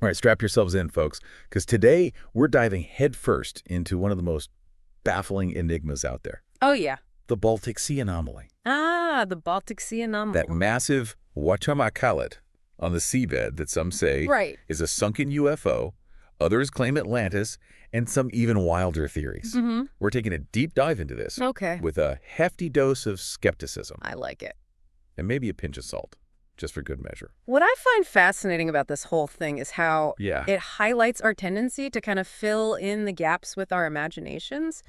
All right, strap yourselves in, folks, because today we're diving headfirst into one of the most baffling enigmas out there. Oh, yeah. The Baltic Sea anomaly. Ah, the Baltic Sea anomaly. That massive whatchamacallit on the seabed that some say Right. is a sunken UFO, others claim Atlantis, and some even wilder theories. Mm-hmm. We're taking a deep dive into this Okay. with a hefty dose of skepticism I like it. and maybe a pinch of salt, just for good measure. What I find fascinating about this whole thing is how Yeah. it highlights our tendency to kind of fill in the gaps with our imaginations,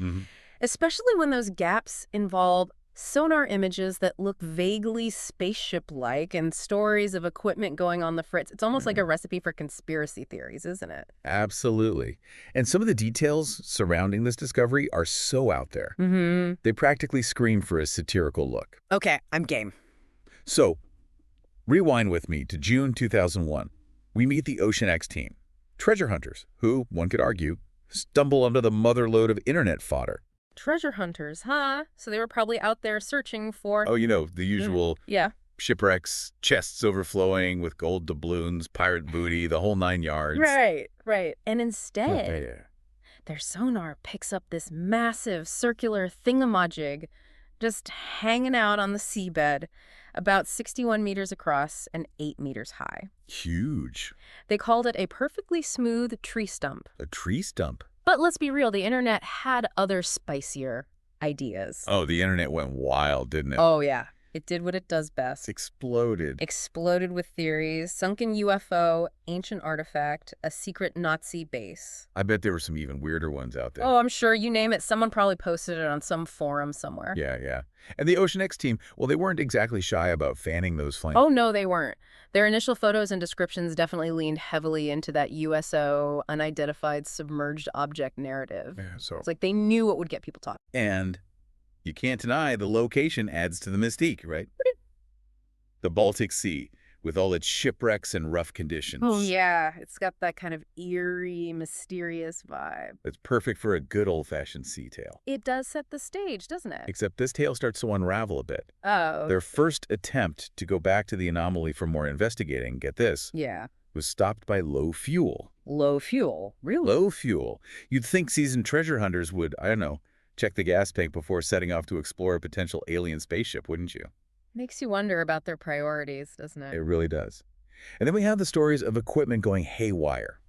especially when those gaps involve sonar images that look vaguely spaceship-like and stories of equipment going on the fritz. It's almost like a recipe for conspiracy theories, isn't it? Absolutely. And some of the details surrounding this discovery are so out there. Mm-hmm. They practically scream for a satirical look. Okay, I'm game. So, rewind with me to June 2001. We meet the Ocean X team, treasure hunters who, one could argue, stumble under the motherlode of internet fodder. Treasure hunters, huh? So they were probably out there searching for... Oh, you know, the usual Yeah. shipwrecks, chests overflowing with gold doubloons, pirate booty, the whole 9 yards. Right. And instead, their sonar picks up this massive circular thingamajig just hanging out on the seabed, about 61 meters across and 8 meters high. Huge. They called it a perfectly smooth tree stump. A tree stump. But let's be real, the internet had other spicier ideas. Oh, the internet went wild, didn't it? Oh, yeah. It did what it does best. Exploded. Exploded with theories, sunken UFO, ancient artifact, a secret Nazi base. I bet there were some even weirder ones out there. Oh, I'm sure. You name it. Someone probably posted it on some forum somewhere. Yeah. And the Ocean X team, well, they weren't exactly shy about fanning those flames. Oh, no, they weren't. Their initial photos and descriptions definitely leaned heavily into that USO, unidentified submerged object narrative. Yeah, so. It's like they knew what would get people talking. And you can't deny the location adds to the mystique, right? The Baltic Sea, with all its shipwrecks and rough conditions. Oh, yeah. It's got that kind of eerie, mysterious vibe. It's perfect for a good old-fashioned sea tale. It does set the stage, doesn't it? Except this tale starts to unravel a bit. Oh. Their first attempt to go back to the anomaly for more investigating, get this, Yeah. was stopped by low fuel. Low fuel. Really? Low fuel. You'd think seasoned treasure hunters would, I don't know, check the gas tank before setting off to explore a potential alien spaceship, wouldn't you? Makes you wonder about their priorities, doesn't it? It really does. And then we have the stories of equipment going haywire.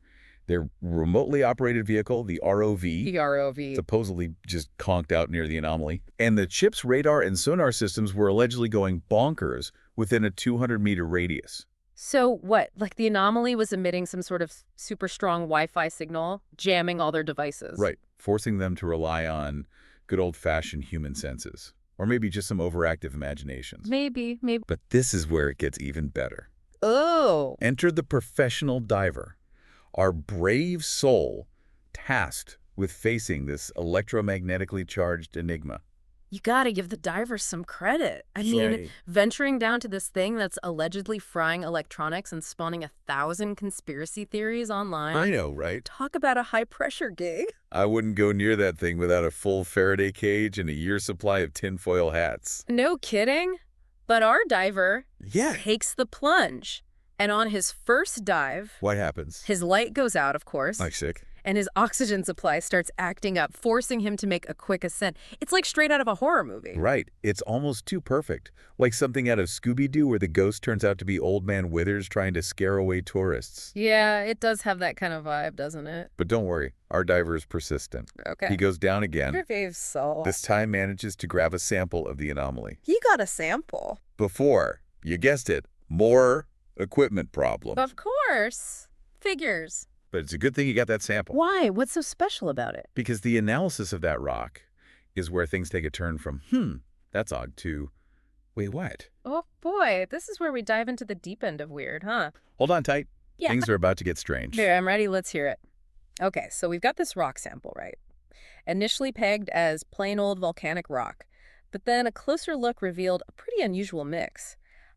Their remotely operated vehicle, the ROV, ROV. supposedly just conked out near the anomaly, and the ship's radar and sonar systems were allegedly going bonkers within a 200-meter radius. So what, like the anomaly was emitting some sort of super strong Wi-Fi signal, jamming all their devices? Right, forcing them to rely on good old-fashioned human senses. Or maybe just some overactive imaginations. Maybe. But this is where it gets even better. Oh. Enter the professional diver, our brave soul tasked with facing this electromagnetically charged enigma. You gotta give the divers some credit. I mean, Right. venturing down to this thing that's allegedly frying electronics and spawning 1,000 conspiracy theories online. I know, right? Talk about a high-pressure gig. I wouldn't go near that thing without a full Faraday cage and a year's supply of tinfoil hats. No kidding. But our diver Yeah. takes the plunge. And on his first dive, What happens? his light goes out, of course. Like sick. And his oxygen supply starts acting up, forcing him to make a quick ascent. It's like straight out of a horror movie. Right. It's almost too perfect. Like something out of Scooby-Doo where the ghost turns out to be Old Man Withers trying to scare away tourists. Yeah, it does have that kind of vibe, doesn't it? But don't worry, our diver is persistent. Okay. He goes down again. Brave soul. This time manages to grab a sample of the anomaly. He got a sample. Before, you guessed it, more equipment problem. Of course. Figures. But it's a good thing you got that sample. Why? What's so special about it? Because the analysis of that rock is where things take a turn from, that's odd, to, wait, what? Oh, boy. This is where we dive into the deep end of weird, huh? Hold on tight. Yeah. Things are about to get strange. Here, I'm ready. Let's hear it. Okay, so we've got this rock sample, right? Initially pegged as plain old volcanic rock, but then a closer look revealed a pretty unusual mix.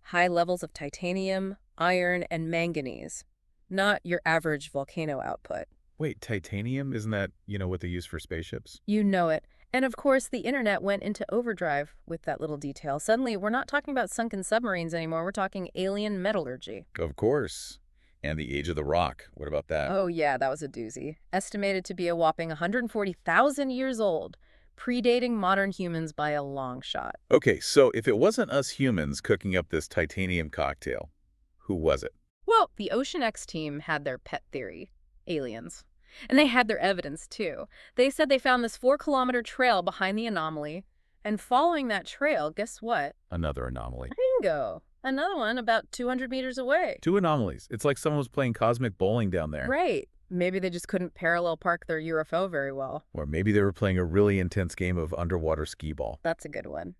High levels of titanium, iron, and manganese. Not your average volcano output. Wait, titanium? Isn't that, what they use for spaceships? You know it. And of course, the internet went into overdrive with that little detail. Suddenly, we're not talking about sunken submarines anymore. We're talking alien metallurgy. Of course. And the age of the rock. What about that? Oh, yeah, that was a doozy. Estimated to be a whopping 140,000 years old, predating modern humans by a long shot. Okay, so if it wasn't us humans cooking up this titanium cocktail, who was it? Well, the Ocean X team had their pet theory, aliens. And they had their evidence, too. They said they found this 4-kilometer trail behind the anomaly, and following that trail, guess what? Another anomaly. Bingo! Another one about 200 meters away. Two anomalies. It's like someone was playing cosmic bowling down there. Right. Maybe they just couldn't parallel park their UFO very well. Or maybe they were playing a really intense game of underwater skee ball. That's a good one.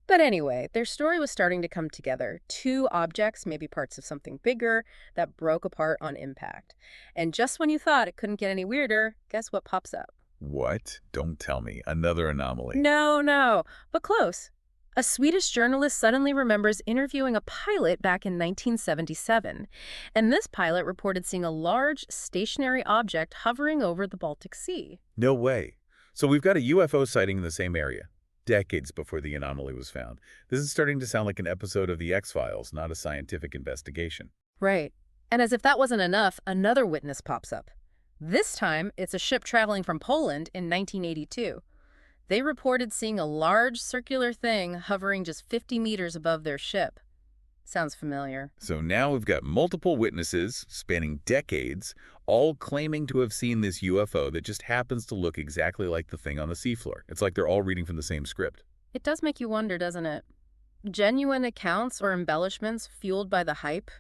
But anyway, their story was starting to come together. Two objects, maybe parts of something bigger, that broke apart on impact. And just when you thought it couldn't get any weirder, guess what pops up? What? Don't tell me. Another anomaly. No, but close. A Swedish journalist suddenly remembers interviewing a pilot back in 1977. And this pilot reported seeing a large, stationary object hovering over the Baltic Sea. No way. So we've got a UFO sighting in the same area, decades before the anomaly was found. This is starting to sound like an episode of The X-Files, not a scientific investigation. Right. And as if that wasn't enough, another witness pops up. This time, it's a ship traveling from Poland in 1982. They reported seeing a large circular thing hovering just 50 meters above their ship. Sounds familiar. So now we've got multiple witnesses spanning decades, all claiming to have seen this UFO that just happens to look exactly like the thing on the seafloor. It's like they're all reading from the same script. It does make you wonder, doesn't it? Genuine accounts or embellishments fueled by the hype?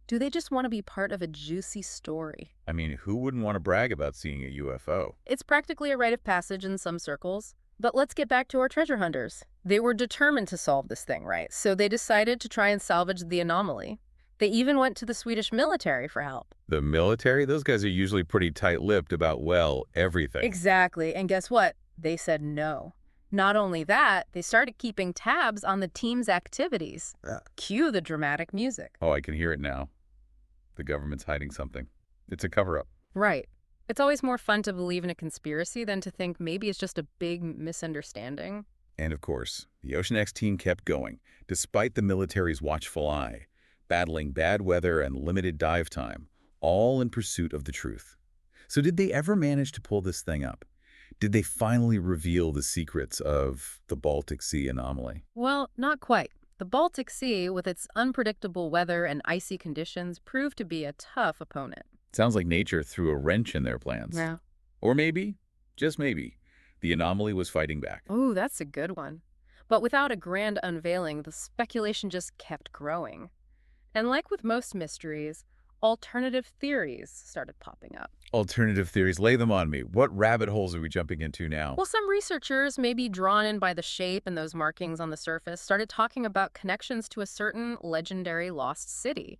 Do they just want to be part of a juicy story? I mean, who wouldn't want to brag about seeing a UFO? It's practically a rite of passage in some circles. But let's get back to our treasure hunters. They were determined to solve this thing, right? So they decided to try and salvage the anomaly. They even went to the Swedish military for help. The military? Those guys are usually pretty tight-lipped about, well, everything. Exactly. And guess what? They said no. Not only that, they started keeping tabs on the team's activities. Cue the dramatic music. Oh, I can hear it now. The government's hiding something. It's a cover-up. Right. It's always more fun to believe in a conspiracy than to think maybe it's just a big misunderstanding. And of course, the Ocean X team kept going, despite the military's watchful eye, battling bad weather and limited dive time, all in pursuit of the truth. So did they ever manage to pull this thing up? Did they finally reveal the secrets of the Baltic Sea anomaly? Well, not quite. The Baltic Sea, with its unpredictable weather and icy conditions, proved to be a tough opponent. Sounds like nature threw a wrench in their plans. Yeah. Or maybe, just maybe, the anomaly was fighting back. Oh, that's a good one. But without a grand unveiling, the speculation just kept growing. And like with most mysteries, alternative theories started popping up. Alternative theories, lay them on me. What rabbit holes are we jumping into now? Well, some researchers, maybe drawn in by the shape and those markings on the surface, started talking about connections to a certain legendary lost city.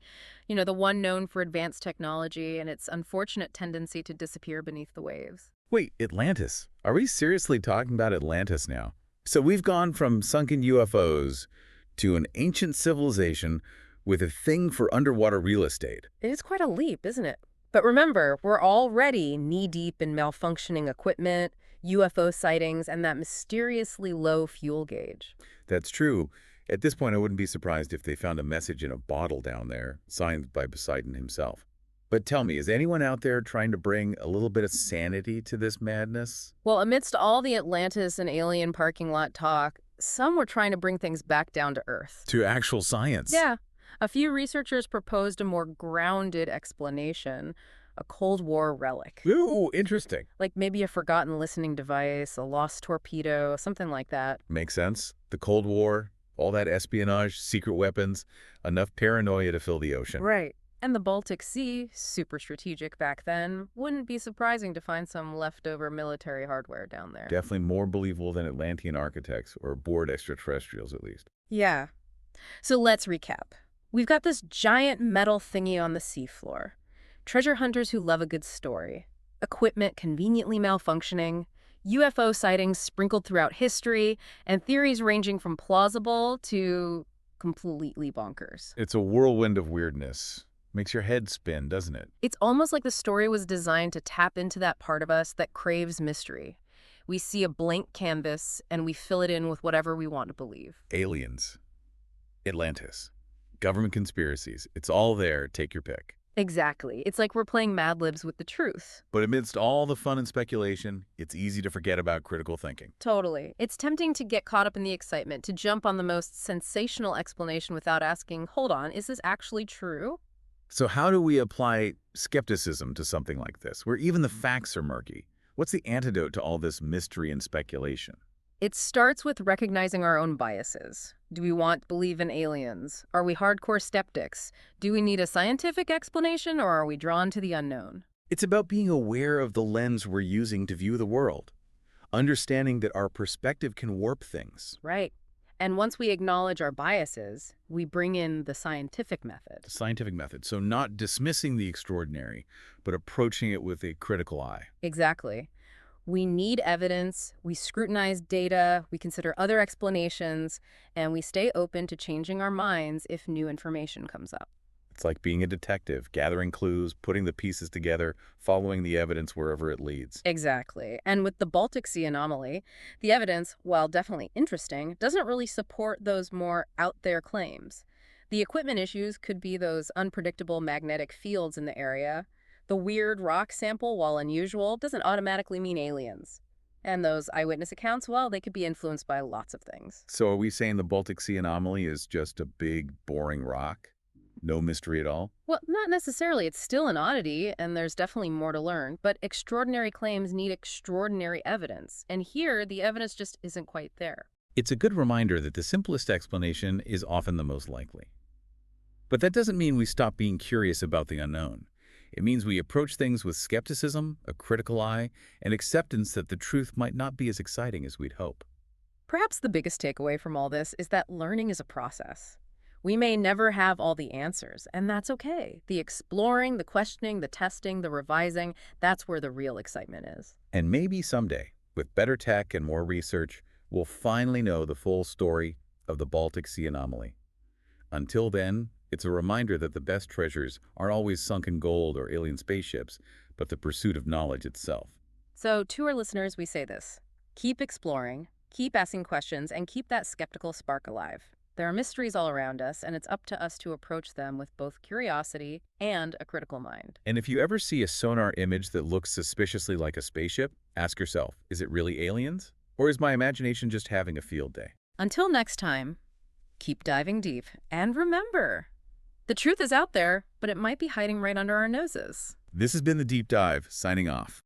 You know, the one known for advanced technology and its unfortunate tendency to disappear beneath the waves. Wait, Atlantis? Are we seriously talking about Atlantis now? So we've gone from sunken UFOs to an ancient civilization with a thing for underwater real estate. It is quite a leap, isn't it? But remember, we're already knee-deep in malfunctioning equipment, UFO sightings, and that mysteriously low fuel gauge. That's true. At this point, I wouldn't be surprised if they found a message in a bottle down there, signed by Poseidon himself. But tell me, is anyone out there trying to bring a little bit of sanity to this madness? Well, amidst all the Atlantis and alien parking lot talk, some were trying to bring things back down to Earth. To actual science? Yeah. A few researchers proposed a more grounded explanation, a Cold War relic. Ooh, interesting. Like maybe a forgotten listening device, a lost torpedo, something like that. Makes sense. The Cold War, all that espionage, secret weapons, enough paranoia to fill the ocean. Right. And the Baltic Sea, super strategic back then, wouldn't be surprising to find some leftover military hardware down there. Definitely more believable than Atlantean architects, or bored extraterrestrials at least. Yeah. So let's recap. We've got this giant metal thingy on the seafloor. Treasure hunters who love a good story. Equipment conveniently malfunctioning. UFO sightings sprinkled throughout history. And theories ranging from plausible to completely bonkers. It's a whirlwind of weirdness. Makes your head spin, doesn't it? It's almost like the story was designed to tap into that part of us that craves mystery. We see a blank canvas, and we fill it in with whatever we want to believe. Aliens. Atlantis. Government conspiracies. It's all there. Take your pick. Exactly. It's like we're playing Mad Libs with the truth. But amidst all the fun and speculation, it's easy to forget about critical thinking. Totally. It's tempting to get caught up in the excitement, to jump on the most sensational explanation without asking, hold on, is this actually true? So how do we apply skepticism to something like this, where even the facts are murky? What's the antidote to all this mystery and speculation? It starts with recognizing our own biases. Do we want to believe in aliens? Are we hardcore skeptics? Do we need a scientific explanation, or are we drawn to the unknown? It's about being aware of the lens we're using to view the world, understanding that our perspective can warp things. Right. And once we acknowledge our biases, we bring in the scientific method. The scientific method. So not dismissing the extraordinary, but approaching it with a critical eye. Exactly. We need evidence, we scrutinize data, we consider other explanations, and we stay open to changing our minds if new information comes up. It's like being a detective, gathering clues, putting the pieces together, following the evidence wherever it leads. Exactly. And with the Baltic Sea anomaly, the evidence, while definitely interesting, doesn't really support those more out there claims. The equipment issues could be those unpredictable magnetic fields in the area. The weird rock sample, while unusual, doesn't automatically mean aliens. And those eyewitness accounts, well, they could be influenced by lots of things. So are we saying the Baltic Sea anomaly is just a big, boring rock? No mystery at all? Well, not necessarily. It's still an oddity, and there's definitely more to learn. But extraordinary claims need extraordinary evidence. And here, the evidence just isn't quite there. It's a good reminder that the simplest explanation is often the most likely. But that doesn't mean we stop being curious about the unknown. It means we approach things with skepticism, a critical eye, and acceptance that the truth might not be as exciting as we'd hope. Perhaps the biggest takeaway from all this is that learning is a process. We may never have all the answers, and that's okay. The exploring, the questioning, the testing, the revising, that's where the real excitement is. And maybe someday, with better tech and more research, we'll finally know the full story of the Baltic Sea anomaly. Until then, it's a reminder that the best treasures aren't always sunken gold or alien spaceships, but the pursuit of knowledge itself. So, to our listeners, we say this: keep exploring, keep asking questions, and keep that skeptical spark alive. There are mysteries all around us, and it's up to us to approach them with both curiosity and a critical mind. And if you ever see a sonar image that looks suspiciously like a spaceship, ask yourself, is it really aliens? Or is my imagination just having a field day? Until next time, keep diving deep, and remember, the truth is out there, but it might be hiding right under our noses. This has been The Deep Dive, signing off.